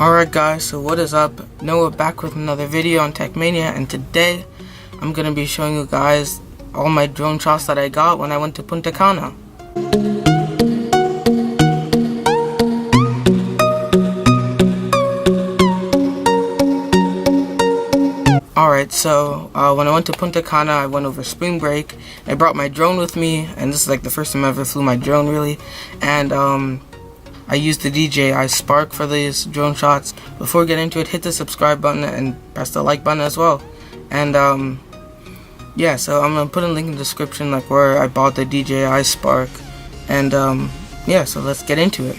Alright guys, so what is up? Noah back with another video on Techmania, and today I'm going to be showing you guys all my drone shots that I got when I went to Punta Cana. Alright, so when I went to Punta Cana, I went over spring break. I brought my drone with me, and this is like the first time I ever flew my drone really, and I used the DJI Spark for these drone shots. Before we get into it, hit the subscribe button and press the like button as well. And yeah, so I'm gonna put a link in the description like where I bought the DJI Spark. And yeah, so let's get into it.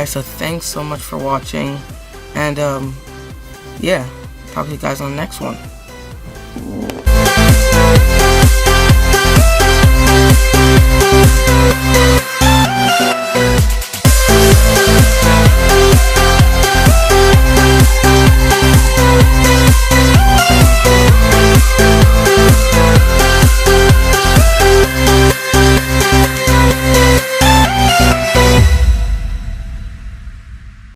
guys, so thanks so much for watching, and yeah, talk to you guys on the next one.